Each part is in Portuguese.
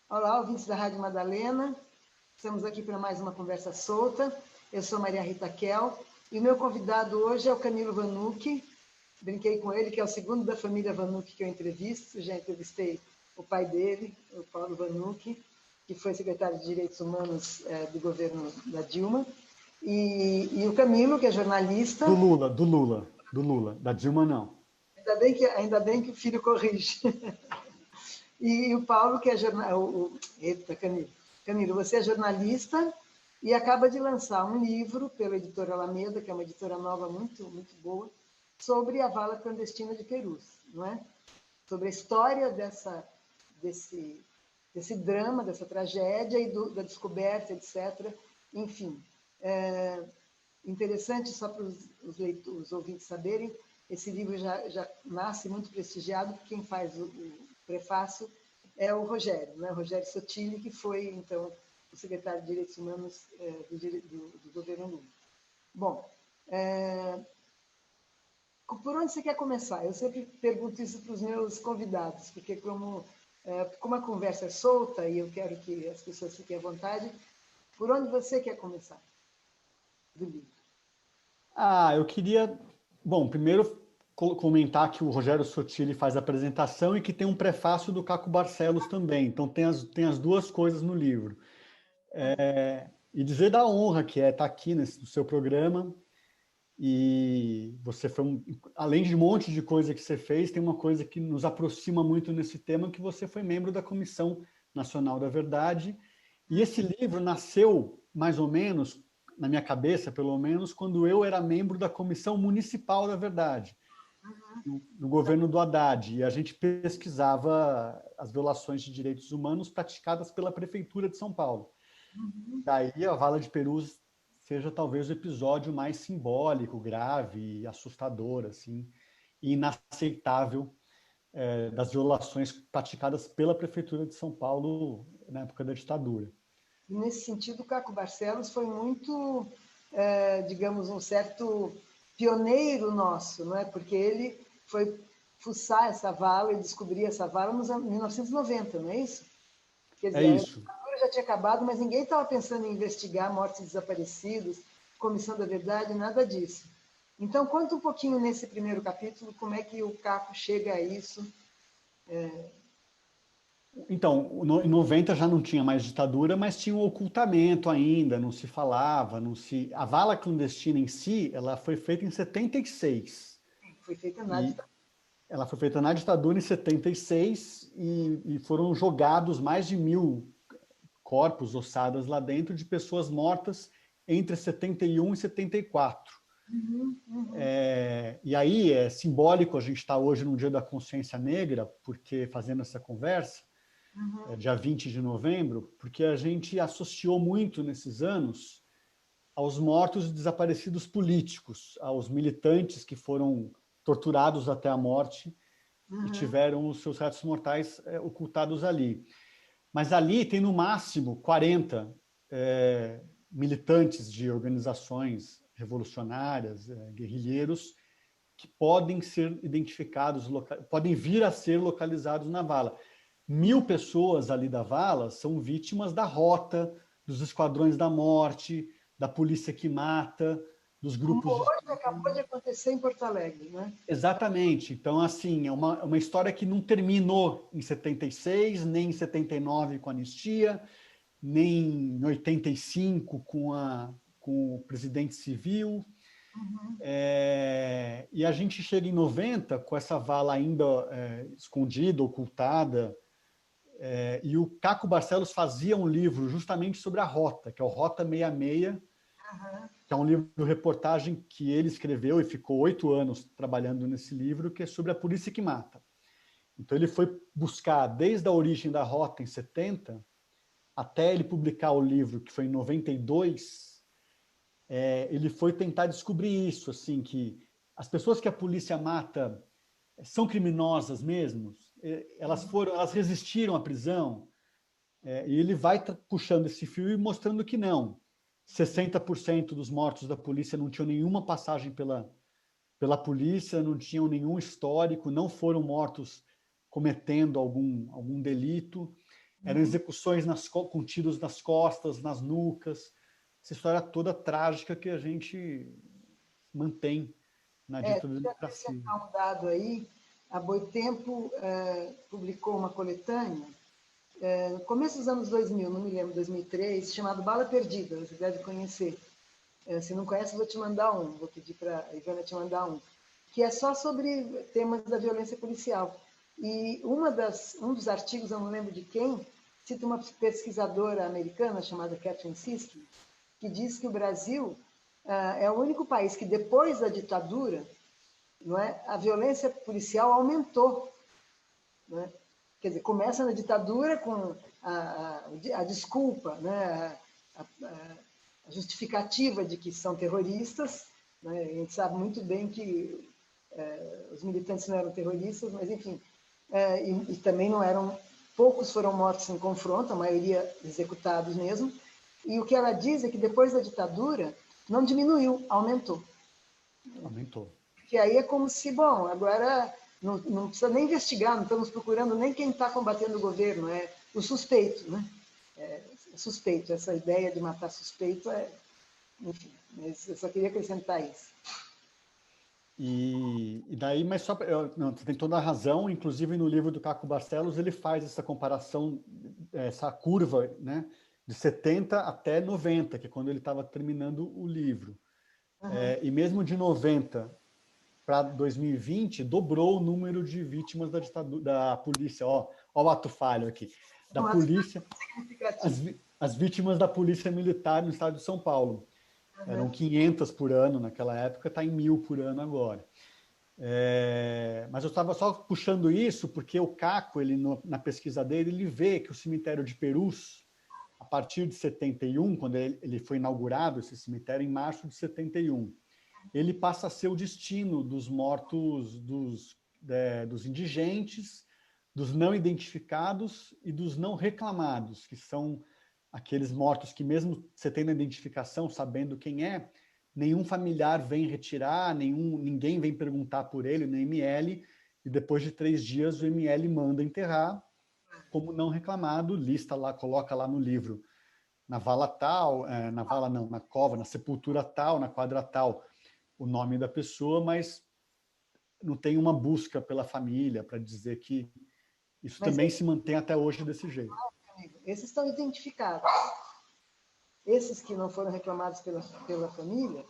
Olá, ouvintes da Rádio Madalena. Estamos aqui para mais uma conversa solta. Eu sou Maria Rita Kel e o meu convidado hoje é o Camilo Vanucchi. Brinquei com ele, que é o segundo da família Vanucchi que eu entrevisto. Já entrevistei o pai dele, o Paulo Vanucchi, que foi secretário de Direitos Humanos do governo da Dilma. E o Camilo, que é jornalista. Do Lula. Da Dilma, não. Ainda bem que o filho corrige. E o Paulo, que é jornalista. Eita, Camilo. Camilo, você é jornalista e acaba de lançar um livro pela editora Alameda, que é uma editora nova muito, muito boa, sobre a vala clandestina de Perus, não é? Sobre a história desse drama, dessa tragédia e da descoberta, etc. Enfim, interessante, só para os ouvintes saberem, esse livro já nasce muito prestigiado, porque quem faz o prefácio é o Rogério, né? Rogério Sotile, que foi, então, o secretário de Direitos Humanos do governo Lula. Bom, por onde você quer começar? Eu sempre pergunto isso para os meus convidados, porque como a conversa é solta e eu quero que as pessoas fiquem à vontade, por onde você quer começar do livro? Eu queria, primeiro comentar que o Rogério Sotile faz a apresentação e que tem um prefácio do Caco Barcelos também. Então tem as duas coisas no livro. E dizer da honra que é estar aqui no seu programa. E você foi, além de um monte de coisa que você fez, tem uma coisa que nos aproxima muito nesse tema, que você foi membro da Comissão Nacional da Verdade. E esse livro nasceu, mais ou menos, na minha cabeça, pelo menos, quando eu era membro da Comissão Municipal da Verdade, no governo do Haddad. E a gente pesquisava as violações de direitos humanos praticadas pela Prefeitura de São Paulo. Daí a Vala de Perus seja talvez o episódio mais simbólico, grave e assustador, assim, e inaceitável das violações praticadas pela Prefeitura de São Paulo na época da ditadura. E nesse sentido, o Caco Barcelos foi muito, digamos, um certo pioneiro nosso, não é? Porque ele foi fuçar essa vala e descobrir essa vala em 1990, não é isso? Quer É dizer, a isso. ditadura já tinha acabado, mas ninguém estava pensando em investigar mortes de desaparecidos, Comissão da Verdade, nada disso. Então, conta um pouquinho nesse primeiro capítulo como é que o Caco chega a isso. Então, em 90 já não tinha mais ditadura, mas tinha um ocultamento ainda, não se falava, não se... A vala clandestina em si, ela foi feita em 76. Foi feita na ditadura. Ela foi feita na ditadura em 76 e foram jogados mais de 1.000 corpos, ossadas lá dentro, de pessoas mortas entre 71 e 74. E aí é simbólico a gente estar hoje no Dia da Consciência Negra, porque fazendo essa conversa, dia 20 de novembro, porque a gente associou muito nesses anos aos mortos e desaparecidos políticos, aos militantes que foram torturados até a morte e tiveram os seus restos mortais ocultados ali. Mas ali tem no máximo 40 militantes de organizações revolucionárias, guerrilheiros, que podem ser identificados, podem vir a ser localizados na vala. 1.000 pessoas ali da vala são vítimas da rota, dos esquadrões da morte, da polícia que mata, dos grupos... Como hoje acabou de acontecer em Porto Alegre, né? Exatamente. Então, assim, é uma história que não terminou em 76, nem em 79 com a anistia, nem em 85 com o presidente civil. E a gente chega em 90 com essa vala ainda escondida, ocultada, e o Caco Barcelos fazia um livro justamente sobre a Rota, que é o Rota 66, que é um livro-reportagem que ele escreveu e ficou 8 anos trabalhando nesse livro, que é sobre a polícia que mata. Então ele foi buscar, desde a origem da Rota, em 70, até ele publicar o livro, que foi em 92, ele foi tentar descobrir isso, assim, que as pessoas que a polícia mata são criminosas mesmo, elas resistiram à prisão, e ele vai puxando esse fio e mostrando que não. 60% dos mortos da polícia não tinham nenhuma passagem pela polícia, não tinham nenhum histórico, não foram mortos cometendo algum delito. Eram execuções com tiros nas costas, nas nucas. Essa história toda trágica que a gente mantém na dita Deixa eu democracia. acrescentar um dado aí. A Boitempo publicou uma coletânea, no começo dos anos 2000, não me lembro, 2003, chamado Bala Perdida, você deve conhecer. Se não conhece, vou te mandar um, vou pedir para a Ivana te mandar um, que é só sobre temas da violência policial. E um dos artigos, eu não lembro de quem, cita uma pesquisadora americana chamada Catherine Siski, que diz que o Brasil é o único país que, depois da ditadura, não é, a violência policial aumentou. Não é? Quer dizer, começa na ditadura com a desculpa, né, a justificativa de que são terroristas. Né? A gente sabe muito bem que os militantes não eram terroristas, mas, enfim, e também não eram... Poucos foram mortos em confronto, a maioria executados mesmo. E o que ela diz é que depois da ditadura não diminuiu, aumentou. Aumentou. Que aí é como se, bom, agora não precisa nem investigar, não estamos procurando nem quem está combatendo o governo, é o suspeito, né? É suspeito, essa ideia de matar suspeito enfim, mas eu só queria acrescentar isso. E daí, mas só não, você tem toda a razão, inclusive no livro do Caco Barcelos ele faz essa comparação, essa curva, né, de 70 até 90, que é quando ele estava terminando o livro. Uhum. E mesmo de 90 para 2020, dobrou o número de vítimas da ditadura, da polícia. Ó o ato falho aqui. Da polícia, as vítimas da polícia militar no estado de São Paulo. Eram 500 por ano naquela época, está em 1.000 por ano agora. Mas eu estava só puxando isso porque o Caco, na pesquisa dele, ele vê que o cemitério de Perus, a partir de 71, quando ele foi inaugurado, esse cemitério, em março de 71, ele passa a ser o destino dos mortos, dos indigentes, dos não identificados e dos não reclamados, que são aqueles mortos que, mesmo você tendo a identificação, sabendo quem é, nenhum familiar vem retirar, ninguém vem perguntar por ele, no ML, e depois de 3 dias o ML manda enterrar como não reclamado, lista lá, coloca lá no livro, na vala tal, na vala não, na cova, na sepultura tal, na quadra tal, o nome da pessoa, mas não tem uma busca pela família para dizer que isso também se mantém até hoje desse jeito. Esses estão identificados. Esses que não foram reclamados pela família,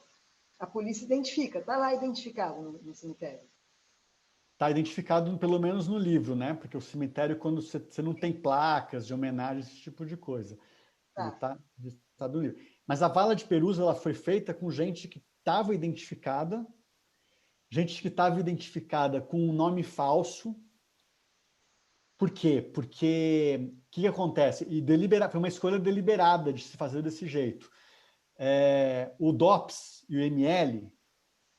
a polícia identifica, está lá identificado no cemitério. Está identificado pelo menos no livro, né? Porque o cemitério, quando você não tem placas de homenagem, esse tipo de coisa. Ele está registrado no livro. Mas a vala de Perus, ela foi feita com gente que estava identificada com um nome falso. Por quê? Porque o que acontece? Foi uma escolha deliberada de se fazer desse jeito. O DOPS e o ML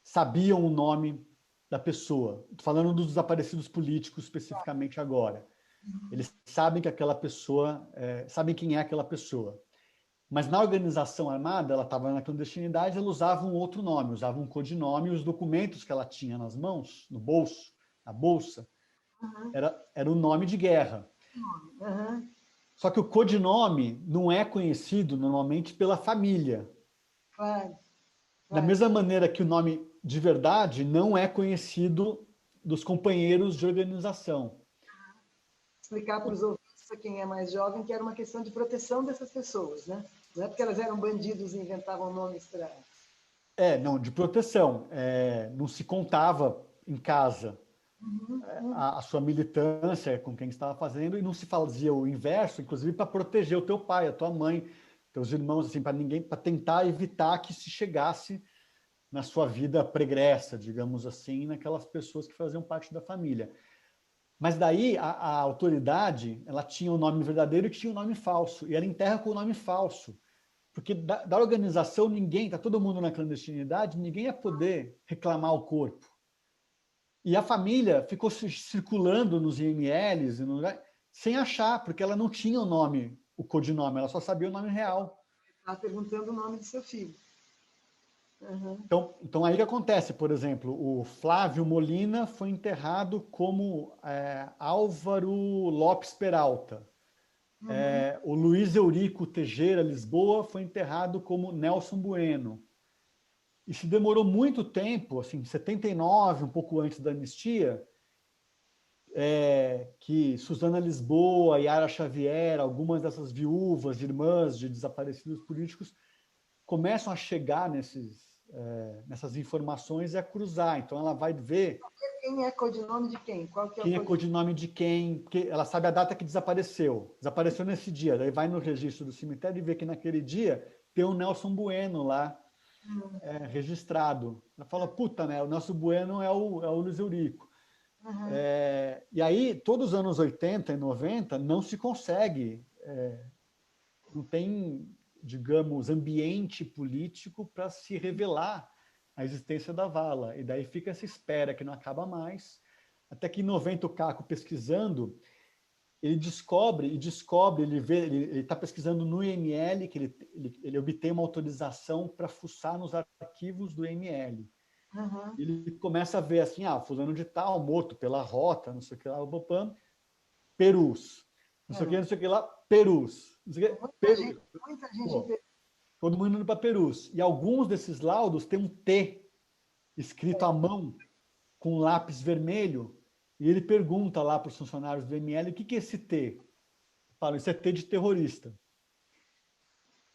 sabiam o nome da pessoa. Estou falando dos desaparecidos políticos especificamente agora. Eles sabem que aquela pessoa, sabem quem é aquela pessoa. Mas na organização armada, ela estava na clandestinidade, ela usava um outro nome, usava um codinome, e os documentos que ela tinha nas mãos, no bolso, na bolsa, era o nome de guerra. Só que o codinome não é conhecido normalmente pela família. Da mesma maneira que o nome de verdade não é conhecido dos companheiros de organização. Explicar para os ouvintes, para quem é mais jovem, que era uma questão de proteção dessas pessoas, né? Não é porque elas eram bandidos e inventavam nomes para... Não, de proteção. Não se contava em casa a sua militância com quem estava fazendo, e não se fazia o inverso, inclusive para proteger o teu pai, a tua mãe, teus irmãos, assim, para tentar evitar que se chegasse na sua vida pregressa, digamos assim, naquelas pessoas que faziam parte da família. Mas daí a autoridade, ela tinha o nome verdadeiro e tinha o nome falso, e ela enterra com o nome falso. Porque da organização está todo mundo na clandestinidade, ninguém ia poder reclamar o corpo. E a família ficou circulando nos IMLs sem achar, porque ela não tinha o nome, o codinome, ela só sabia o nome real. Estava perguntando o nome do seu filho. Então aí que acontece, por exemplo, o Flávio Molina foi enterrado como Álvaro Lopes Peralta. Uhum. O Luiz Eurico Teixeira Lisboa foi enterrado como Nelson Bueno. E se demorou muito tempo, assim, 79, um pouco antes da anistia, que Suzana Lisboa, Yara Xavier, algumas dessas viúvas, irmãs de desaparecidos políticos, começam a chegar nessas informações e a cruzar. Então, ela vai ver Quem é codinome de quem? Qual que é o quem é codinome? codinome de quem, porque ela sabe a data que desapareceu. Desapareceu nesse dia. Daí vai no registro do cemitério e vê que naquele dia tem o Nelson Bueno lá registrado. Ela fala, puta, né? O Nelson Bueno é o Luiz Eurico. Uhum. E aí, todos os anos 80 e 90, não se consegue, não tem, digamos, ambiente político para se revelar a existência da vala. E daí fica essa espera que não acaba mais, até que em 90 o Caco pesquisando, ele descobre, ele está pesquisando no IML, que ele obtém uma autorização para fuçar nos arquivos do IML. Uhum. Ele começa a ver assim, fulano de tal, morto pela rota, não sei o que lá, Perus. Não sei o que lá, Perus. Não sei o que, Perus. Muita gente Pô, todo mundo indo para Perus. E alguns desses laudos têm um T escrito à mão, com um lápis vermelho, e ele pergunta lá para os funcionários do ML o que é esse T. Falam, isso é T de terrorista.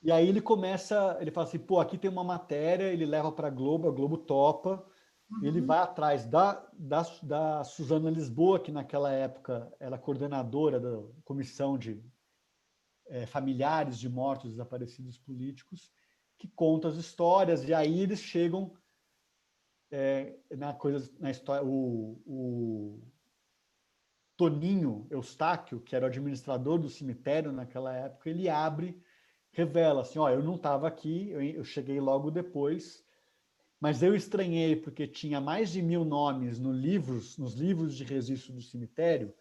E aí ele fala assim, pô, aqui tem uma matéria, ele leva para a Globo topa, ele vai atrás da Suzana Lisboa, que naquela época era coordenadora da comissão de familiares de mortos desaparecidos políticos, que conta as histórias, e aí eles chegam na história, o Toninho Eustáquio, que era o administrador do cemitério naquela época, ele revela assim, eu não estava aqui, eu cheguei logo depois, mas eu estranhei porque tinha mais de 1.000 nomes nos livros de registro do cemitério,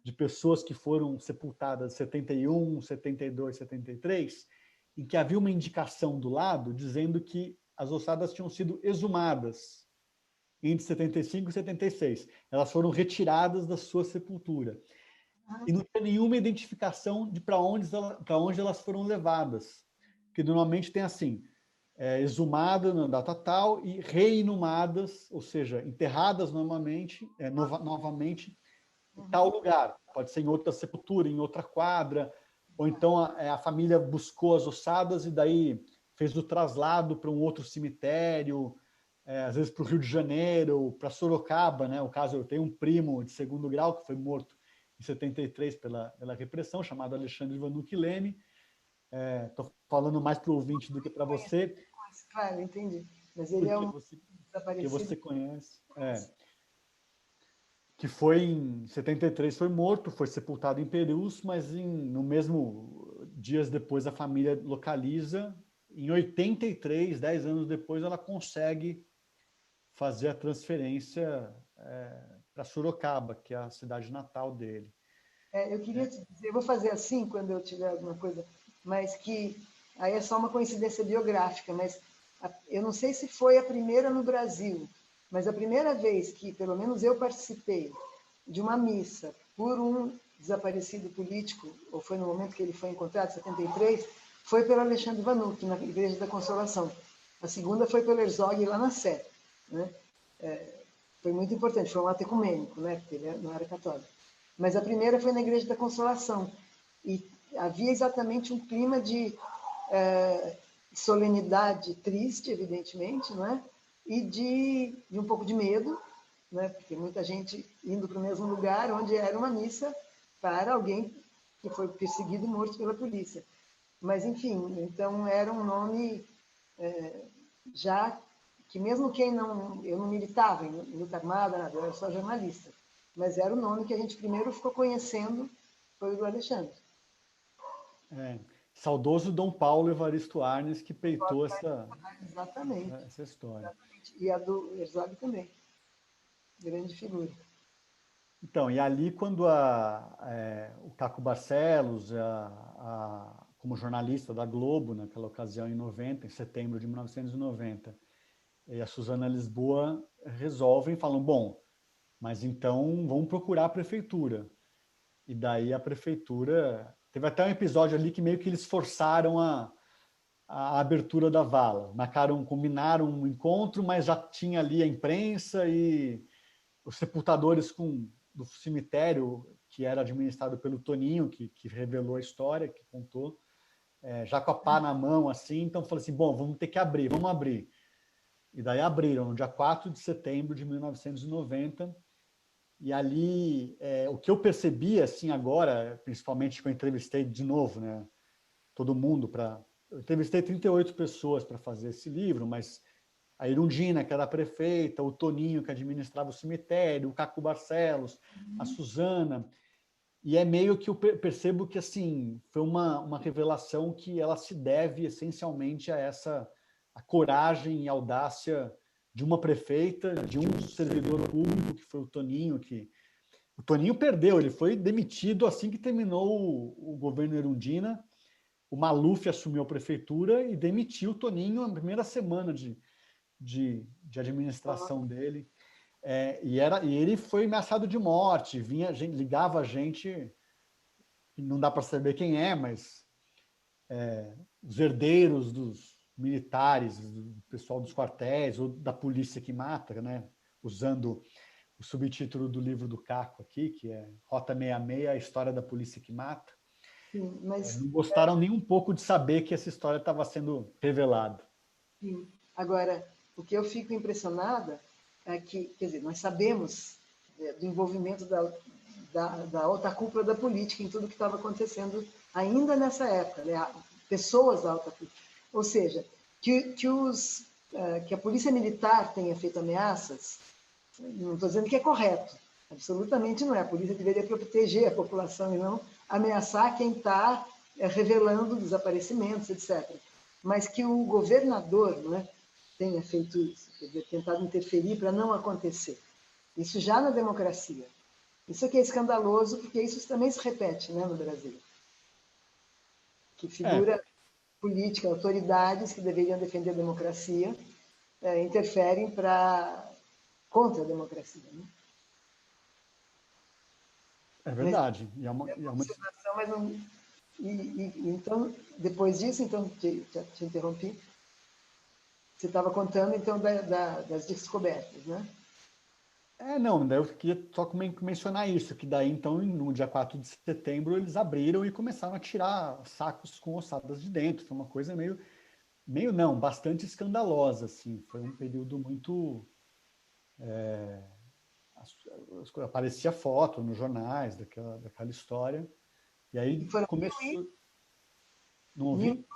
de pessoas que foram sepultadas em 71, 72, 73, em que havia uma indicação do lado dizendo que as ossadas tinham sido exumadas entre 75 e 76. Elas foram retiradas da sua sepultura. E não tinha nenhuma identificação de para onde elas foram levadas. Porque normalmente tem assim, exumadas na data tal e reinumadas, ou seja, enterradas novamente em tal lugar. Pode ser em outra sepultura, em outra quadra, ou então a família buscou as ossadas e daí fez o traslado para um outro cemitério, às vezes para o Rio de Janeiro, para Sorocaba, né? O caso, eu tenho um primo de segundo grau que foi morto em 73 pela repressão, chamado Alexandre Vanucchi Leme. Estou falando mais para o ouvinte do que para você, Claro, entendi. Mas ele é porque um que desaparecido. você conhece. Que foi em 73 foi morto, foi sepultado em Perus, mas no mesmo dias depois a família localiza. Em 83, 10 anos depois, ela consegue fazer a transferência para Sorocaba, que é a cidade natal dele. Eu queria te dizer, eu vou fazer assim quando eu tiver alguma coisa, mas que aí é só uma coincidência biográfica, mas eu não sei se foi a primeira no Brasil, mas a primeira vez que, pelo menos eu participei de uma missa por um desaparecido político, ou foi no momento que ele foi encontrado, em 73, foi pelo Alexandre Vanucchi, na Igreja da Consolação. A segunda foi pelo Herzog, lá na Sé. Né? Foi muito importante, foi um ato ecumênico, né? Porque ele não era católico. Mas a primeira foi na Igreja da Consolação. E havia exatamente um clima de solenidade triste, evidentemente, não é? E de um pouco de medo, né? Porque muita gente indo para o mesmo lugar onde era uma missa para alguém que foi perseguido e morto pela polícia. Mas, enfim, então era um nome já que mesmo quem não... Eu não militava em luta armada, nada, eu era só jornalista. Mas era o nome que a gente primeiro ficou conhecendo, foi o do Alexandre. Saudoso Dom Paulo Evaristo Arnes, que peitou Exatamente. essa história. Exatamente. E a do Herzog também. Grande figura. Então, e ali quando o Caco Barcelos, como jornalista da Globo, naquela ocasião em 90, em setembro de 1990, e a Suzana Lisboa resolvem, falam, bom, mas então vamos procurar a prefeitura. E daí a prefeitura Teve até um episódio ali que meio que eles forçaram a abertura da vala. Combinaram um encontro, mas já tinha ali a imprensa e os sepultadores do cemitério, que era administrado pelo Toninho, que revelou a história, que contou, já com a pá na mão, assim. Então, falei assim, bom, vamos ter que abrir, vamos abrir. E daí abriram, no dia 4 de setembro de 1990. E ali, o que eu percebi, assim, agora, principalmente que eu entrevistei de novo, né, todo mundo eu entrevistei 38 pessoas para fazer esse livro, mas a Irundina, que era a prefeita, o Toninho, que administrava o cemitério, o Caco Barcelos, a Suzana, e é meio que eu percebo que, assim, foi uma revelação que ela se deve essencialmente a coragem e audácia de uma prefeita, de um servidor público, que foi o Toninho, o Toninho perdeu, ele foi demitido assim que terminou o governo Erundina. O Maluf assumiu a prefeitura e demitiu o Toninho na primeira semana de administração dele. E ele foi ameaçado de morte, ligava a gente, não dá para saber quem é, mas os herdeiros dos militares, do pessoal dos quartéis ou da polícia que mata, né? Usando o subtítulo do livro do Caco aqui, que é Rota 66, a história da polícia que mata. Sim, mas Não gostaram nem um pouco de saber que essa história estava sendo revelada. sim. Agora, o que eu fico impressionada é que, quer dizer, nós sabemos do envolvimento da alta cúpula da política em tudo que estava acontecendo ainda nessa época, né? Pessoas da alta cúpula. Ou seja, que a polícia militar tenha feito ameaças, não estou dizendo que é correto, absolutamente não é. A polícia deveria proteger a população e não ameaçar quem está revelando desaparecimentos, etc. Mas que o governador, não é, tenha feito isso, quer dizer, tentado interferir para não acontecer. Isso já na democracia. Isso aqui é escandaloso, porque isso também se repete, né, no Brasil. Que figura política, autoridades que deveriam defender a democracia, interferem contra a democracia. Né? É verdade. E é uma observação, mas não... então, depois disso, então, te interrompi, você estava contando, então, das descobertas, né? Não, daí eu queria só mencionar isso, que daí, então, no dia 4 de setembro, eles abriram e começaram a tirar sacos com ossadas de dentro. Foi uma coisa meio não, bastante escandalosa, assim. Foi um período muito... aparecia foto nos jornais daquela história. E E aí foram começou... Não mil, ouvi?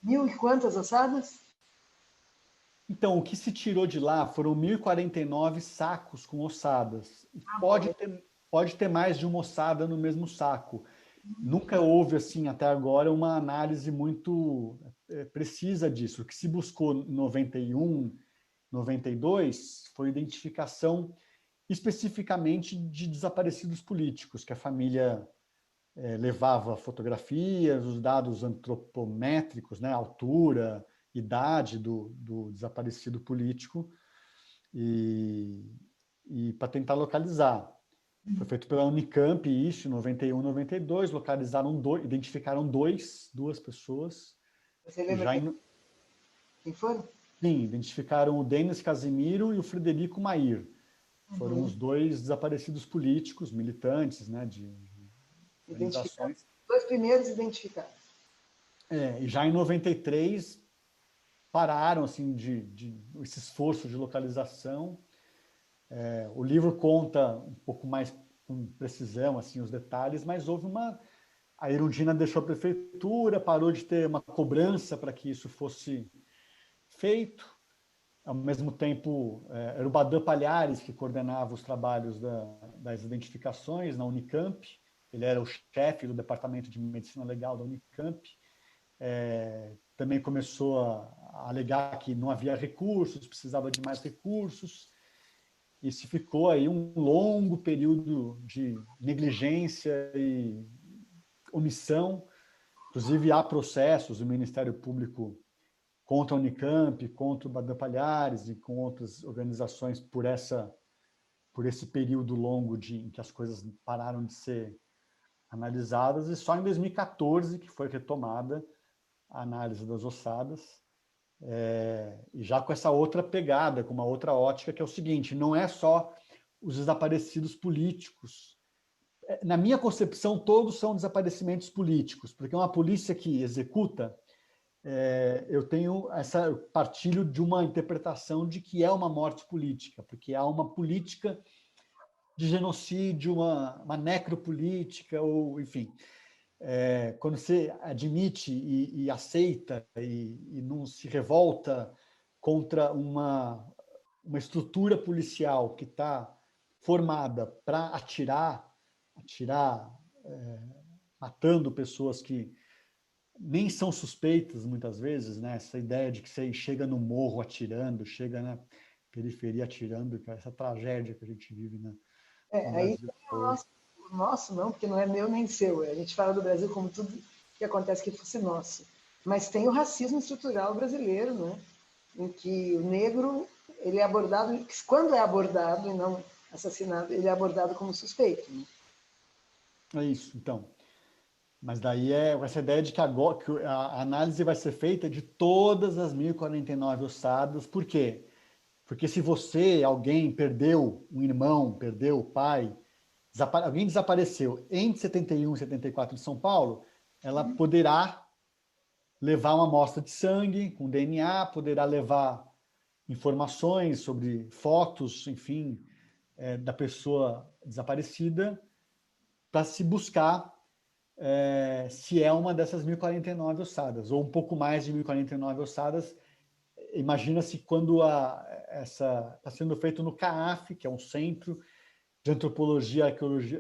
mil e quantas ossadas? Então, o que se tirou de lá foram 1.049 sacos com ossadas. Pode ter mais de uma ossada no mesmo saco. Nunca houve, assim, até agora, uma análise muito precisa disso. O que se buscou em 91, 92 foi identificação especificamente de desaparecidos políticos, que a família levava fotografias, os dados antropométricos, né, altura, idade do desaparecido político, e para tentar localizar. Foi feito pela Unicamp, isso, em 91, 92, identificaram duas pessoas. Você E lembra já, quem foram? sim, identificaram o Denis Casimiro e o Frederico Mair. Foram os dois desaparecidos políticos, militantes, né, de Identificados. organizações. Dois primeiros identificados. E já em 93 pararam assim esse esforço de localização. O livro conta um pouco mais com precisão assim os detalhes, mas a Erundina deixou a prefeitura, parou de ter uma cobrança para que isso fosse feito. Ao mesmo tempo, era o Badan Palhares que coordenava os trabalhos das identificações na Unicamp. Ele era o chefe do Departamento de Medicina Legal da Unicamp. Também começou a alegar que não havia recursos, precisava de mais recursos. E se ficou aí um longo período de negligência e omissão. Inclusive, há processos do Ministério Público contra a Unicamp, contra o Badan Palhares e com outras organizações por esse período longo em que as coisas pararam de ser analisadas, e só em 2014 que foi retomada a análise das ossadas, e já com essa outra pegada, com uma outra ótica, que é o seguinte: não é só os desaparecidos políticos. Na minha concepção, todos são desaparecimentos políticos, porque uma polícia que executa, eu partilho de uma interpretação de que é uma morte política, porque há uma política de genocídio, uma necropolítica, ou enfim. Quando você admite e aceita e não se revolta contra uma estrutura policial que está formada para atirar, matando pessoas que nem são suspeitas muitas vezes, né? Essa ideia de que você chega no morro atirando, chega na periferia atirando, essa tragédia que a gente vive, né, no Aí Brasil. o nosso não, porque não é meu nem seu. A gente fala do Brasil como tudo que acontece que fosse nosso. Mas tem o racismo estrutural brasileiro, né? Em que o negro ele é abordado, quando é abordado e não assassinado, ele é abordado como suspeito. Né? É isso, então. Mas daí essa ideia de que agora que a análise vai ser feita de todas as 1.049 ossadas. Por quê? Porque se alguém perdeu um irmão, perdeu o pai, alguém desapareceu entre 71 e 74 em São Paulo, ela poderá levar uma amostra de sangue com DNA, poderá levar informações sobre fotos, enfim, da pessoa desaparecida, para se buscar se é uma dessas 1.049 ossadas, ou um pouco mais de 1.049 ossadas. Imagina-se quando está sendo feito no CAAF, que é um centro de antropologia e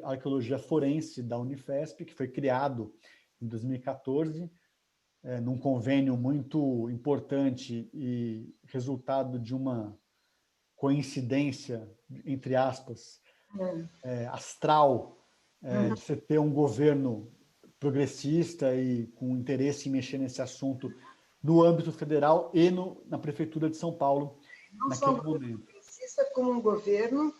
arqueologia forense da Unifesp, que foi criado em 2014, num convênio muito importante e resultado de uma coincidência, entre aspas, astral, de você ter um governo progressista e com interesse em mexer nesse assunto no âmbito federal e na Prefeitura de São Paulo, Não só naquele um governo momento. progressista, como um governo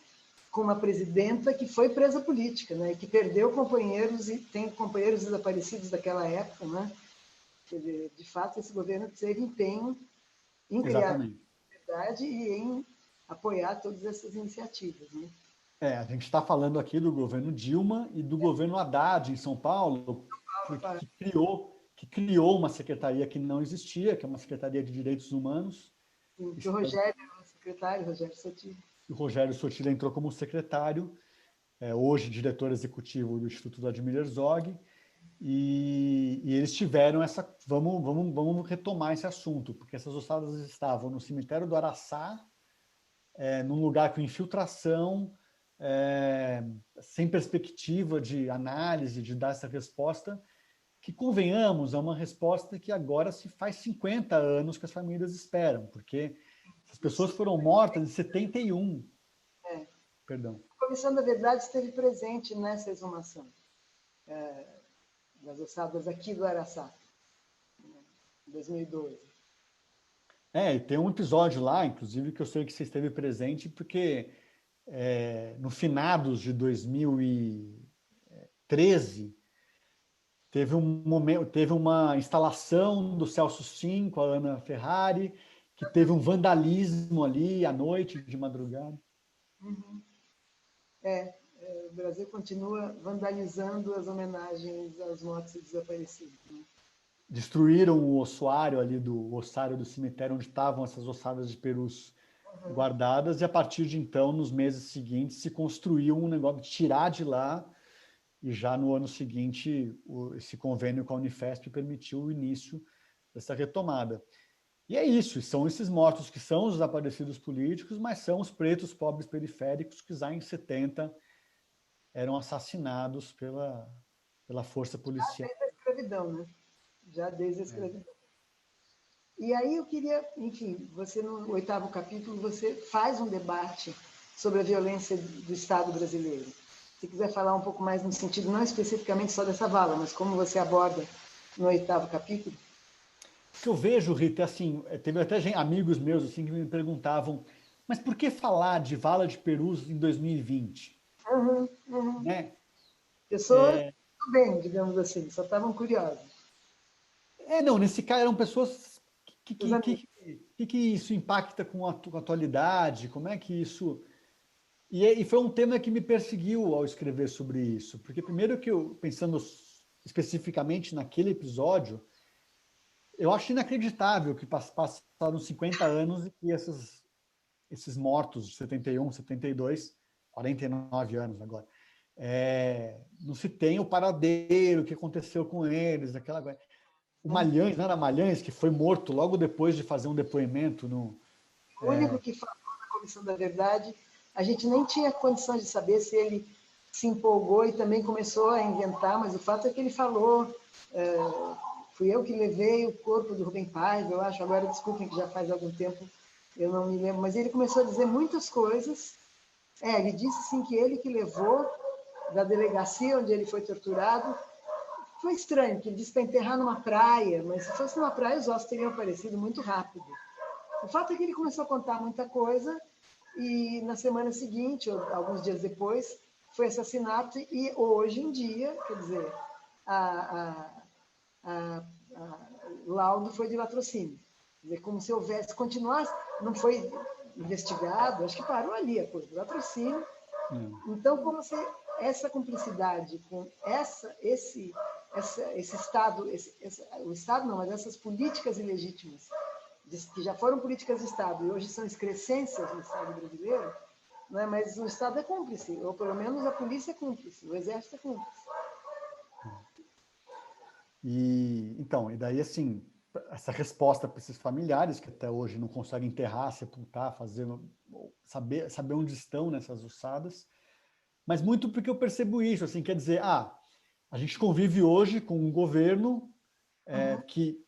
com uma presidenta que foi presa política, né? E que perdeu companheiros e tem companheiros desaparecidos daquela época, né? De fato, esse governo teve empenho em criar liberdade e em apoiar todas essas iniciativas. Né? A gente está falando aqui do governo Dilma e do governo Haddad em São Paulo, que criou uma secretaria que não existia, que é uma Secretaria de Direitos Humanos. Sim, que o Rogério era o secretário, Rogério Sotile. O Rogério Sotile entrou como secretário, hoje diretor executivo do Instituto Vladimir Herzog, e eles tiveram essa... Vamos retomar esse assunto, porque essas ossadas estavam no cemitério do Araçá, num lugar com infiltração, sem perspectiva de análise, de dar essa resposta, que, convenhamos, é uma resposta que agora se faz 50 anos que as famílias esperam, porque as pessoas foram mortas em 71. Perdão. A Comissão da Verdade esteve presente nessa exumação das ossadas aqui do Araçá, em 2012. E tem um episódio lá, inclusive, que eu sei que você esteve presente, porque no finados de 2013 teve uma instalação do Celso Sim com a Ana Ferrari, que teve um vandalismo ali à noite, de madrugada. Uhum. O Brasil continua vandalizando as homenagens aos mortos e desaparecidos. Né? Destruíram o ossuário ali, o ossário do cemitério onde estavam essas ossadas de perus guardadas, e a partir de então, nos meses seguintes, se construiu um negócio de tirar de lá, e já no ano seguinte, esse convênio com a Unifesp permitiu o início dessa retomada. E é isso, são esses mortos que são os desaparecidos políticos, mas são os pretos pobres periféricos que já em 70 eram assassinados pela força policial. Já desde a escravidão, né? Já desde a escravidão. E aí eu queria, enfim, você no 8º capítulo, você faz um debate sobre a violência do Estado brasileiro. Se quiser falar um pouco mais no sentido, não especificamente só dessa vala, mas como você aborda no 8º capítulo. O que eu vejo, Rita, assim, teve até amigos meus assim, que me perguntavam, mas por que falar de vala de perus em 2020? Uhum. Né? Pessoas bem, digamos assim, só estavam curiosos. Não, nesse caso eram pessoas Os amigos. que isso impacta com com a atualidade, como é que isso... E foi um tema que me perseguiu ao escrever sobre isso, porque primeiro que eu, pensando especificamente naquele episódio, eu acho inacreditável que passaram 50 anos e que esses mortos de 71, 72, 49 anos agora, não se tem o paradeiro, o que aconteceu com eles, aquela coisa. O Malhães, não era Malhães, que foi morto logo depois de fazer um depoimento no... O único que falou na Comissão da Verdade, a gente nem tinha condições de saber se ele se empolgou e também começou a inventar, mas o fato é que ele falou, fui eu que levei o corpo do Rubem Paiva, eu acho, agora desculpem que já faz algum tempo, eu não me lembro, mas ele começou a dizer muitas coisas. Ele disse sim que ele que levou da delegacia onde ele foi torturado. Foi estranho, que ele disse para enterrar numa praia, mas se fosse numa praia, os ossos teriam aparecido muito rápido. O fato é que ele começou a contar muita coisa e na semana seguinte, ou alguns dias depois, foi assassinato e hoje em dia, quer dizer, o laudo foi de latrocínio. Quer dizer, como se houvesse, continuasse, não foi investigado, acho que parou ali a coisa, latrocínio. Então, como se essa cumplicidade com esse Estado, o Estado não, mas essas políticas ilegítimas, que já foram políticas de Estado e hoje são excrescências no Estado brasileiro, não é? Mas o Estado é cúmplice, ou pelo menos a polícia é cúmplice, o Exército é cúmplice. E daí, assim, essa resposta para esses familiares que até hoje não conseguem enterrar, sepultar, saber onde estão nessas ossadas, mas muito porque eu percebo isso, assim, quer dizer, a gente convive hoje com um governo que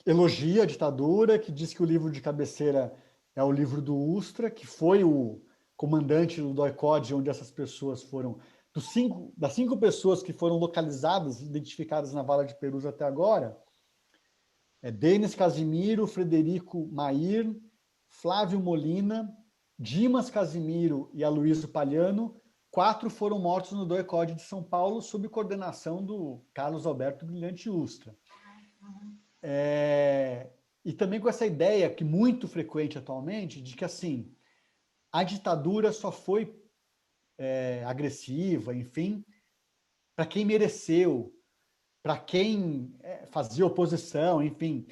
elogia a ditadura, que diz que o livro de cabeceira é o livro do Ustra, que foi o comandante do DOI-CODE, onde essas pessoas foram... Das 5 pessoas que foram localizadas, identificadas na Vala de Perus até agora, Denis Casimiro, Frederico Mair, Flávio Molina, Dimas Casimiro e Aloysio Palhano, 4 foram mortos no DOI-CODE de São Paulo sob coordenação do Carlos Alberto Brilhante Ustra. E também com essa ideia, que muito frequente atualmente, de que assim, a ditadura só foi agressiva, enfim, para quem mereceu, para quem fazia oposição, enfim.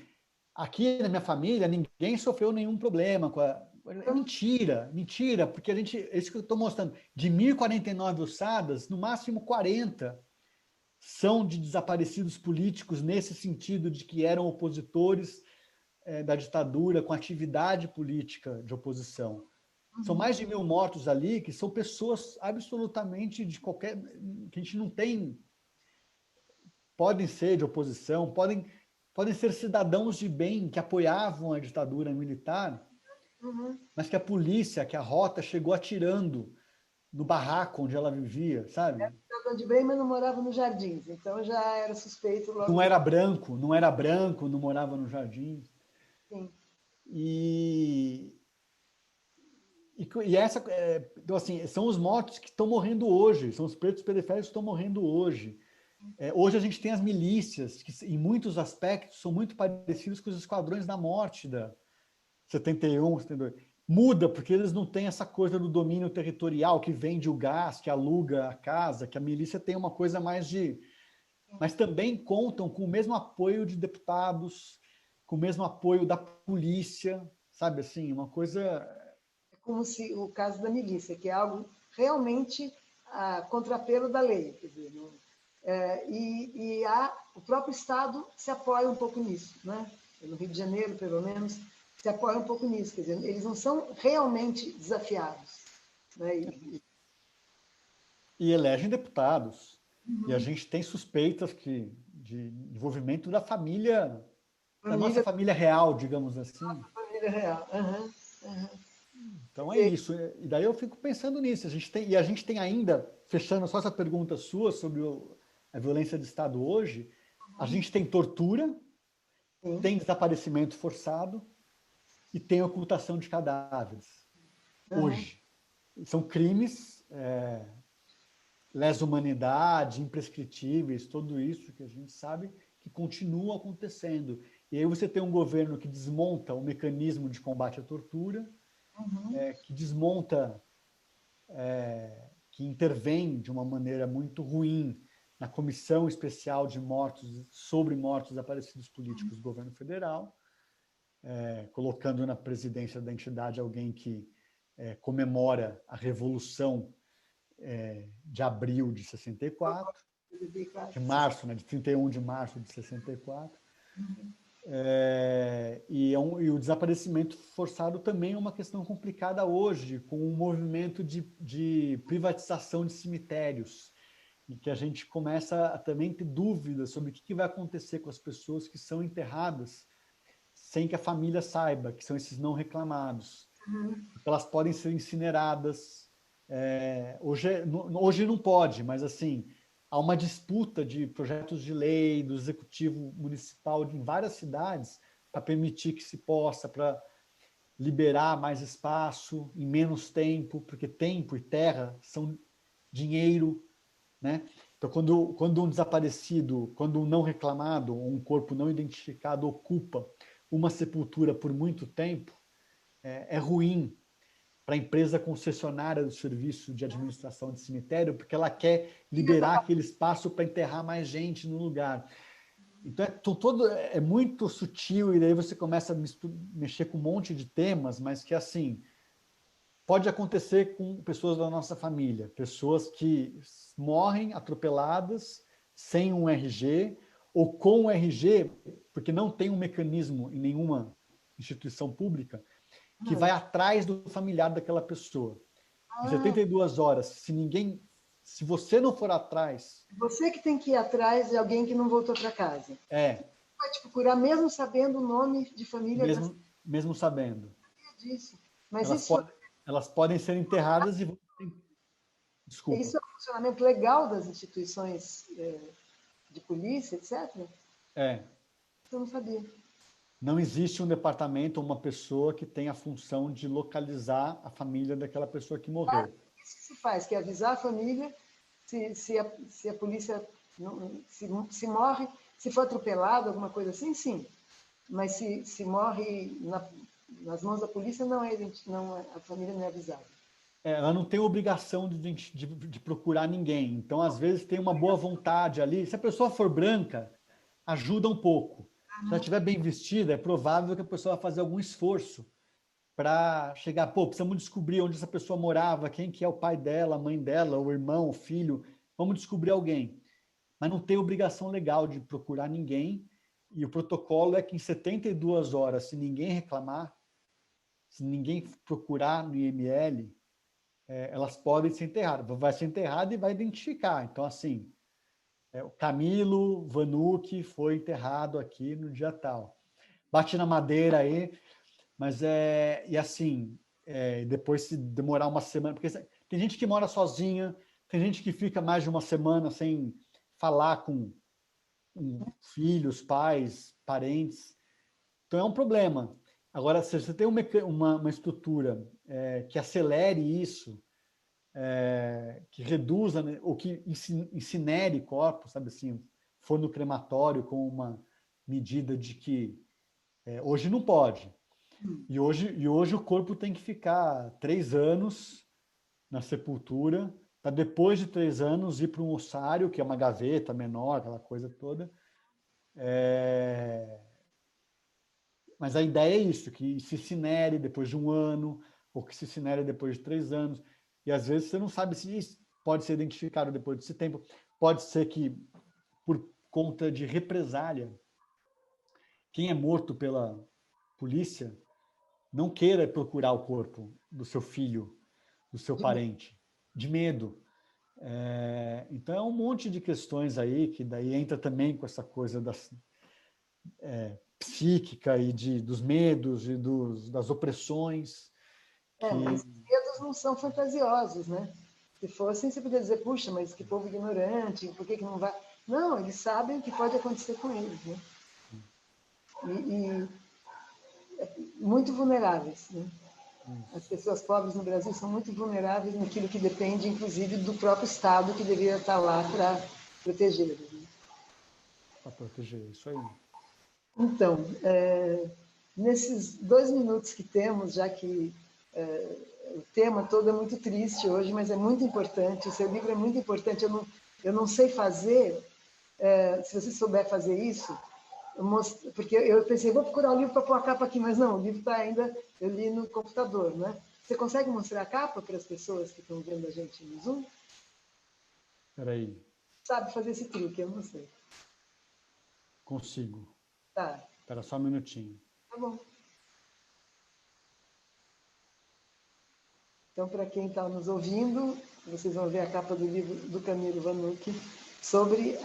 Aqui na minha família, ninguém sofreu nenhum problema com a... Mentira, porque é isso que eu estou mostrando, de 1.049 ossadas, no máximo 40 são de desaparecidos políticos, nesse sentido de que eram opositores da ditadura, com atividade política de oposição. São mais de 1.000 mortos ali, que são pessoas absolutamente de qualquer... que a gente não tem... Podem ser de oposição, podem ser cidadãos de bem que apoiavam a ditadura militar, mas que a polícia, que a rota chegou atirando no barraco onde ela vivia, sabe? Era cidadão de bem, mas não morava nos jardins, então já era suspeito logo. Não era branco, não morava no jardim. Sim. Então, assim, são os mortos que estão morrendo hoje, são os pretos periféricos que estão morrendo hoje. Hoje a gente tem as milícias, que em muitos aspectos são muito parecidos com os esquadrões da morte da 71, 72. Muda, porque eles não têm essa coisa do domínio territorial, que vende o gás, que aluga a casa, que a milícia tem uma coisa mais de... Mas também contam com o mesmo apoio de deputados, com o mesmo apoio da polícia, sabe assim, uma coisa... É como se o caso da milícia, que é algo realmente a contrapelo da lei, quer dizer, o próprio Estado se apoia um pouco nisso, né? No Rio de Janeiro, pelo menos, se apoia um pouco nisso, quer dizer, eles não são realmente desafiados, né? E elegem deputados. E a gente tem suspeitas de envolvimento da família, da nossa família real, digamos assim. Família real. Então é isso. E daí eu fico pensando nisso. A gente tem ainda, fechando só essa pergunta sua sobre a violência de Estado hoje, a gente tem tortura, tem desaparecimento forçado e tem ocultação de cadáveres. Hoje. São crimes lesa humanidade, imprescritíveis, tudo isso que a gente sabe que continua acontecendo. E aí você tem um governo que desmonta o mecanismo de combate à tortura, que desmonta, que intervém de uma maneira muito ruim na Comissão Especial de Mortos, sobre Mortos Desaparecidos Políticos do Governo Federal, colocando na presidência da entidade alguém que comemora a Revolução de abril de 64, de março, né, de 31 de março de 64. E o desaparecimento forçado também é uma questão complicada hoje, com o movimento de privatização de cemitérios, em que a gente começa a também ter dúvidas sobre o que vai acontecer com as pessoas que são enterradas sem que a família saiba, que são esses não reclamados. Elas podem ser incineradas. Hoje não pode, mas assim, há uma disputa de projetos de lei do executivo municipal em várias cidades para permitir que se possa, para liberar mais espaço em menos tempo, porque tempo e terra são dinheiro, né? Então, quando um desaparecido, quando um não reclamado, ou um corpo não identificado ocupa uma sepultura por muito tempo, é ruim para a empresa concessionária do serviço de administração de cemitério, porque ela quer liberar aquele espaço para enterrar mais gente no lugar. Então, é muito sutil, e daí você começa a mexer com um monte de temas, mas que, assim, pode acontecer com pessoas da nossa família, pessoas que morrem atropeladas, sem um RG, ou com um RG, porque não tem um mecanismo em nenhuma instituição pública, que vai atrás do familiar daquela pessoa. Em 72 horas, se você não for atrás... Você que tem que ir atrás de alguém que não voltou para casa. Vai te procurar mesmo sabendo o nome de família. Mesmo sabendo. Disso. Mas elas podem ser enterradas e... Desculpa. Isso é o funcionamento legal das instituições de polícia, etc? Eu não sabia. Não existe um departamento ou uma pessoa que tenha a função de localizar a família daquela pessoa que morreu. Isso que se faz, que é avisar a família se a polícia se morre, se for atropelado, alguma coisa assim, sim. Mas se morre nas mãos da polícia, a família não é avisada. Ela não tem obrigação de procurar ninguém. Então, às vezes, tem uma boa vontade ali. Se a pessoa for branca, ajuda um pouco. Se ela estiver bem vestida, é provável que a pessoa vai fazer algum esforço para chegar, precisamos descobrir onde essa pessoa morava, quem que é o pai dela, a mãe dela, o irmão, o filho, vamos descobrir alguém. Mas não tem obrigação legal de procurar ninguém, e o protocolo é que em 72 horas, se ninguém reclamar, se ninguém procurar no IML, elas podem ser enterradas. Vai ser enterrada e vai identificar. Então, assim, o Camilo Vanucci foi enterrado aqui no dia tal. Bate na madeira aí, mas e assim, depois se demorar uma semana, porque tem gente que mora sozinha, tem gente que fica mais de uma semana sem falar com filhos, pais, parentes. Então é um problema. Agora, se você tem uma estrutura que acelere isso, que reduza, né, ou que incinere corpos, sabe assim, for no crematório com uma medida de que hoje não pode. E hoje o corpo tem que ficar 3 anos na sepultura, para depois de 3 anos ir para um ossário, que é uma gaveta menor, aquela coisa toda. Mas a ideia é isso, que se incinere depois de 1 ano, ou que se incinere depois de 3 anos. E às vezes você não sabe se isso pode ser identificado depois desse tempo. Pode ser que, por conta de represália, quem é morto pela polícia não queira procurar o corpo do seu filho, do seu parente, de medo. Então é um monte de questões aí, que daí entra também com essa coisa psíquica e dos medos e das opressões. Mas os medos não são fantasiosos, né? Se fossem, você poderia dizer, puxa, mas que povo ignorante, por que não vai? Não, eles sabem o que pode acontecer com eles, né? E muito vulneráveis, né? As pessoas pobres no Brasil são muito vulneráveis naquilo que depende, inclusive, do próprio Estado, que deveria estar lá para protegê-los. Né? Para proteger, isso aí. Então, nesses 2 minutos que temos, já que o tema todo é muito triste hoje, mas é muito importante, o seu livro é muito importante, eu não sei fazer, se você souber fazer isso, porque eu pensei, vou procurar o livro para pôr a capa aqui, mas não, o livro está ainda, eu li no computador, né? Você consegue mostrar a capa para as pessoas que estão vendo a gente no Zoom? Espera aí. Sabe fazer esse truque, eu não sei. Consigo. Tá. Espera só um minutinho. Tá bom. Então, para quem está nos ouvindo, vocês vão ver a capa do livro do Camilo Vanucchi sobre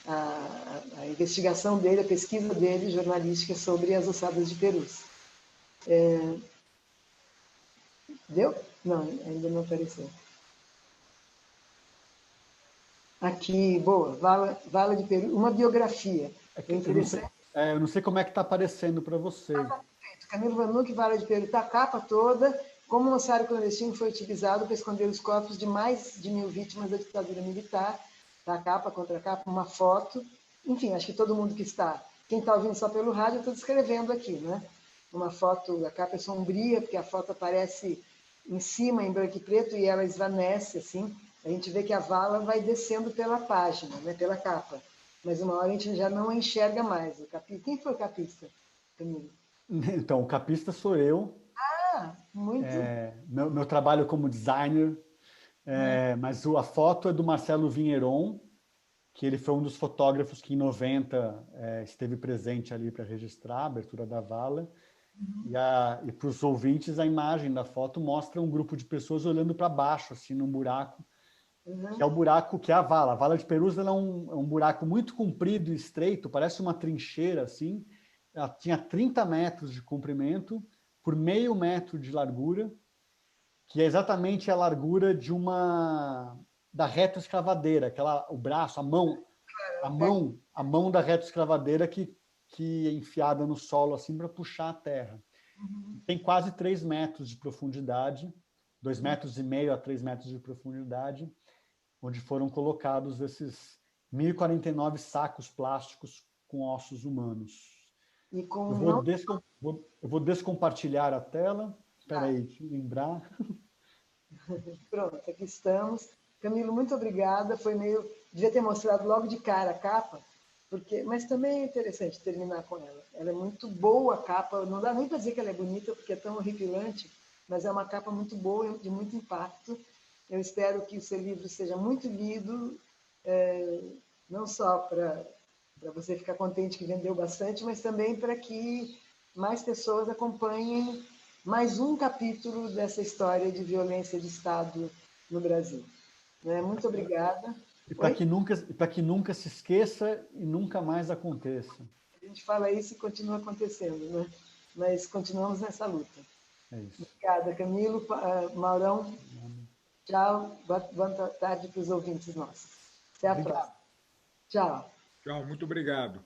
a investigação dele, a pesquisa dele, jornalística, sobre as ossadas de perus. Deu? Não, ainda não apareceu. Aqui, boa, Vala de Peru, uma biografia. Eu não sei como é que está aparecendo para você. Camilo Vanucchi, Vala de Peru, está a capa toda. Como o ossário clandestino foi utilizado para esconder os corpos de mais de 1.000 vítimas da ditadura militar. Está a capa, contra a capa, uma foto. Enfim, acho que todo mundo que está... Quem está ouvindo só pelo rádio, eu estou descrevendo aqui, né? Uma foto, a capa é sombria, porque a foto aparece em cima, em branco e preto, e ela esvanece, assim. A gente vê que a vala vai descendo pela página, né? Pela capa. Mas uma hora a gente já não a enxerga mais. Quem foi o capista, Camilo? Então, o capista sou eu. Muito. Meu trabalho como designer, mas a foto é do Marcelo Vinheron, que ele foi um dos fotógrafos que em 90 esteve presente ali para registrar a abertura da vala. E para os ouvintes, a imagem da foto mostra um grupo de pessoas olhando para baixo, assim, num buraco, que é o buraco que é a vala. A vala de Perus ela é um buraco muito comprido e estreito, parece uma trincheira, assim. Ela tinha 30 metros de comprimento por meio metro de largura, que é exatamente a largura da retroescavadeira, o braço, a mão da retroescavadeira que é enfiada no solo assim para puxar a terra. Tem quase 3 metros de profundidade, 2,5 metros a 3 metros de profundidade, onde foram colocados esses 1.049 sacos plásticos com ossos humanos. E com eu vou descompartilhar a tela. Espera aí, deixa eu lembrar. Pronto, aqui estamos. Camilo, muito obrigada. Devia ter mostrado logo de cara a capa, mas também é interessante terminar com ela. Ela é muito boa a capa, não dá nem para dizer que ela é bonita, porque é tão horripilante, mas é uma capa muito boa, de muito impacto. Eu espero que o seu livro seja muito lido, não só para você ficar contente que vendeu bastante, mas também para que mais pessoas acompanhem mais um capítulo dessa história de violência de Estado no Brasil. Muito obrigada. E para que nunca se esqueça e nunca mais aconteça. A gente fala isso e continua acontecendo, né? Mas continuamos nessa luta. É isso. Obrigada, Camilo. Maurão, tchau. Boa tarde para os ouvintes nossos. Até a próxima. Tchau. Tchau, muito obrigado.